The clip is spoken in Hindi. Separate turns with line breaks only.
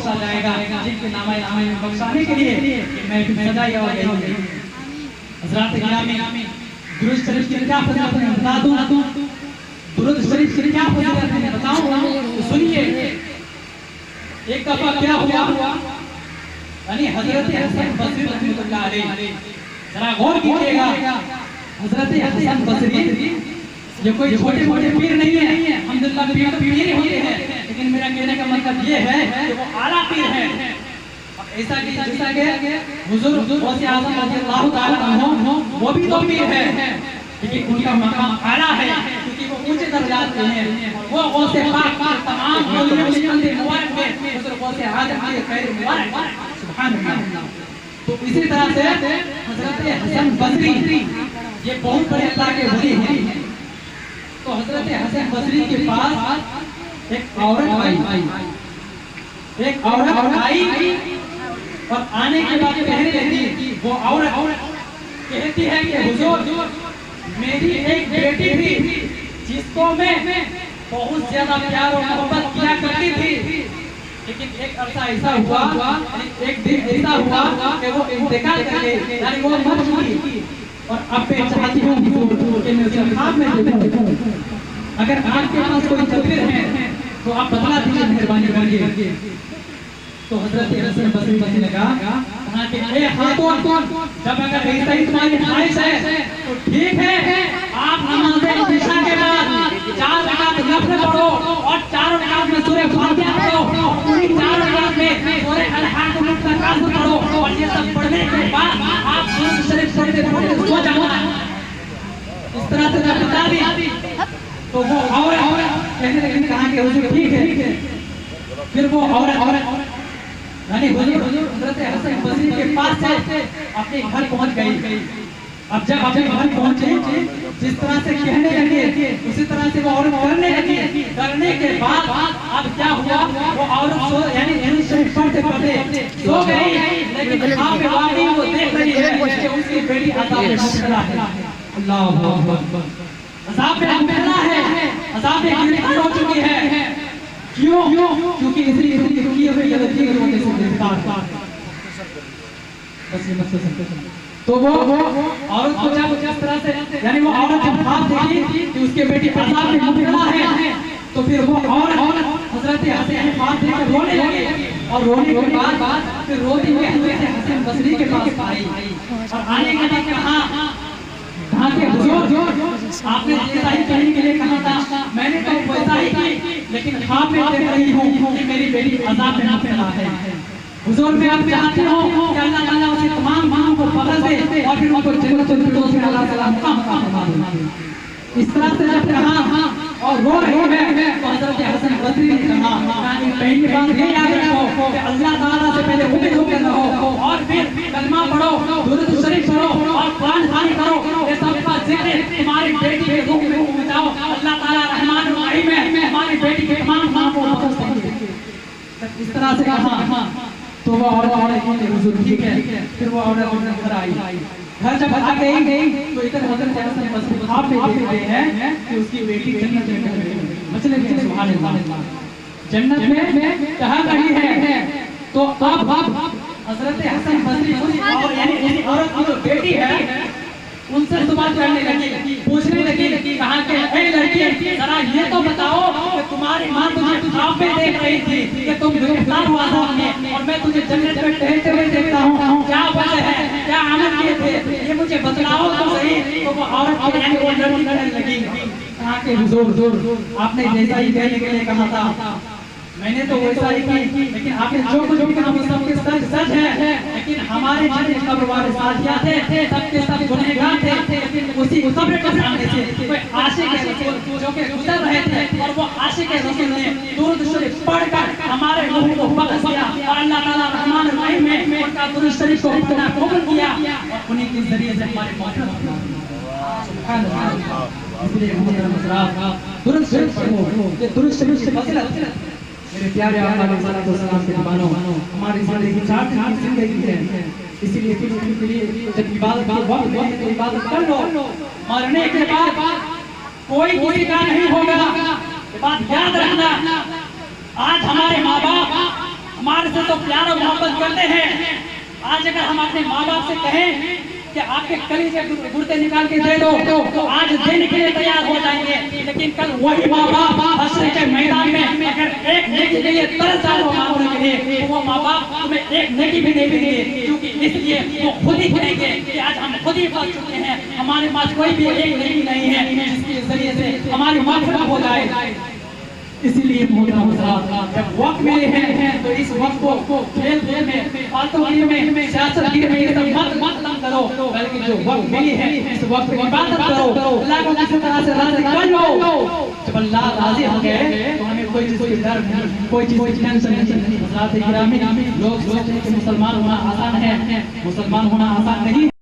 बख्शा जाएगा, जिनके नामे में बख्शाने के लिए मैं सजाई और गई। हज़रात गिरामी, दुरूद शरीफ की क्या फजीलत है बता दूं, दुरूद शरीफ की क्या फजीलत है बताऊं, तो सुनिए। एक दफा क्या हुआ, यानी हजरत हसन बसरी रहमतुल्लाह अलैह, जरा गौर कीजिएगा, हजरत हसन बसरी ये कोई छोटे मोटे पीर नहीं है, अल्हम्दुलिल्लाह पीर तो पीर ही होते हैं, लेकिन मेरा कहने का मतलब ये है कि वो आला पीर है। ऐसा कि जैसा कि हुजूर गौसे आज़म रज़ियल्लाहु ताला अन्हु वो भी तो पीर है, लेकिन उनका मकाम आला है क्योंकि वो ऊंचे दर्जात के हैं। वो गौसे पाक तमाम औलिया के मुबारक में हुजूर गौसे आज़म के खैर मुबारक, सुभान अल्लाह। तो इसी तरह से हजरत हसन बसरी ये बहुत बड़े अल्लाह के वली हैं। तो हजरत हसन बसरी के पास एक औरत आई और आने के बाद कहने लगी, वो औरत कहती है कि हुजूर मेरी एक बेटी थी जिसको मैं बहुत ज्यादा प्यार और मोहब्बत किया करती थी, लेकिन एक अरसा ऐसा हुआ, एक दिन ऐसा हुआ कि वो इंतकाल कर गई, यानी वो मर चुकी। और अब मैं चाहती हूँ कि मैं उसे ख्वाब में देखूं। अगर आपके पास कोई तस्वीर है तो आप बता दीजिए मेहरबानी करके। तो हजरत हसन बसरी ने कहा कि ए खातून, जब अगर ऐसा ही तुम्हारी ख्वाहिश है तो ठीक है, आप नमाज़ इशा के बाद 4 रकात नफल पढ़ो और 4 रकात में सूरह फातिहा पढ़ो, पूरी 4 रकात में सूरह अल-हक़ का कासर पढ़ो, और ये सब पढ़ने के बाद आप दुरूद शरीफ पढ़ते सो जाओ। इस तरह से जब बता दी तो वो औरत कहने लगी, कहा कि हुजूर ठीक है। फिर वो औरत यानी हुजूर हजरत हसन बसरी के पास से अपने घर पहुंच गई। अब जब अपने घर पहुंचे, जिस तरह से कहने लगे उसी तरह से वो औरत करने लगी। करने के बाद अब क्या हुआ, वो औरत यानी शरीफ पढ़ते सो गई, लेकिन आपके वाकई वो देख रही है कि उसकी बेटी अज़ाब में मुब्तला है। अल्लाहु अकबर, अज़ाब में मुब्तला है, अज़ाब में गिरफ्तार हो चुकी है। क्यों? क्योंकि इसलिए की हुई गलती की वजह से गिरफ्तार। बस ये मत समझो। तो वो औरत को जब जिस तरह से यानी वो औरत जब ख्वाब देखी कि उसके बेटी अज़ाब में मुब्तला है, तो फिर वो औरत हजरत हसन ख्वाब देखकर रोने लगी, और रोने के बाद फिर रोती हुई हजरत हसन बसरी के पास आई और आने के बाद कहा कि हुजूर आपने जैसा ही कहने के लिए कहा था मैंने तो वैसा ही की, लेकिन ख्वाब में देख रही हूँ कि मेरी बेटी अज़ाब में मुब्तला है। हुजूर मैं आप चाहती हूँ कि अल्लाह ताला उसे तमाम मांगों को बख्श दे और फिर उनको जन्नतुल फिरदौस में अल्लाह ताला मुकाम फरमा दे। इस तरह से जब कहा और रो रही है तो हजरत हसन बसरी ने कहा कि पहली बात ये याद रखो कि अल्लाह ताला से पहले उम्मीद होकर रहो और फिर कलमा पढ़ो, दुरूद शरीफ पढ़ो और कुरान खानी करो। ये सब का जिक्र तुम्हारी बेटी के रूह में पहुंचाओ। अल्लाह ताला रहमान और रहीम है, हमारी बेटी के तमाम मांगों को बख्श देंगे। इस तरह से कहा तो वो औरत हुजूर ठीक है। फिर वो औरत घर आई। घर जब आ गई तो इधर हजरत हसन बसरी ख्वाब में देखते हैं कि उसकी बेटी जन्नत में मसले में सुभान अल्लाह जन्नत में कहा रही है। तो अब हजरत हसन बसरी और यानी औरत की जो बेटी है उनसे सवाल करने लगी, पूछने लगी, कहा कि ए लड़की जरा ये तो बताओ कि तुम्हारी माँ तुझे ख्वाब में देख रही थी कि तुम गिरफ्तार हुआ था और मैं तुझे जन्नत में टहलते हुए देखता हूँ, क्या वजह है, क्या अमल किए थे, ये मुझे बतलाओ तो सही। तो वो औरत यानी वो लड़की कहने लगी, कहा कि हुजूर आपने जैसा ही कहने के लिए कहा था मैंने तो वैसा ही की, लेकिन आपने जो कुछ भी कहा वो सबके सच है, लेकिन हमारे जितने कब्र वाले साथिया थे सबके सब गुनहगार थे, लेकिन उसी कब्र के सामने से कोई आशिक रसूल जो के गुजर रहे थे और वो आशिक रसूल ने दुरूद शरीफ पढ़कर हमारे रूह को बख्श दिया और अल्लाह ताला रहमान और रहीम में उनका दुरूद शरीफ को इतना कबूल किया और उन्हीं के जरिए से हमारे मौत सुभान अल्लाह। इसलिए मोहतरम हज़रात दुरूद शरीफ पढ़ो, ये दुरूद शरीफ से फजीलत मेरे प्यारे आका अलैहि सलाम के दीवानों, हमारी जिंदगी 4 दिन की जिंदगी है, इसीलिए के लिए जब इबादत का वक्त है तो इबादत कर लो। मरने के बाद कोई किसी का नहीं होगा, ये बात याद रखना। आज हमारे माँ बाप हमारे से मोहब्बत करते हैं। आज अगर हम अपने माँ बाप से कहें कि आपके कलीजे गुर्दे निकाल के दे दो तो आज देने के लिए तैयार हो जाएंगे, लेकिन कल वही माँ बाप हश्र के मैदान में अगर एक नेकी के लिए तरस जाए वो मांगने के लिए, तो वो माँ बाप तुम्हें एक नेकी भी नहीं देंगे, क्योंकि इसलिए वो खुद ही कहेंगे कि आज हम खुद ही फंस चुके हैं, हमारे पास कोई भी एक नेकी नहीं है जिसके जरिए से हमारी माफ़ हो जाए। इसीलिए जब वक्त मिले हैं तो इस वक्त को खेल खेल में, फालतूगिरी में, सियासतगिरी में मत करो, बल्कि जो वक्त मिली है इस वक्त में इबादत करो, अल्लाह को किसी तरह से राज़ी कर लो। जब अल्लाह राज़ी हो गए तो हमें कोई चीज़ की डर नहीं, कोई चीज़ की टेंशन नहीं। हज़रात गिरामी, लोग सोचते हैं कि मुसलमान होना आसान है, मुसलमान होना आसान नहीं।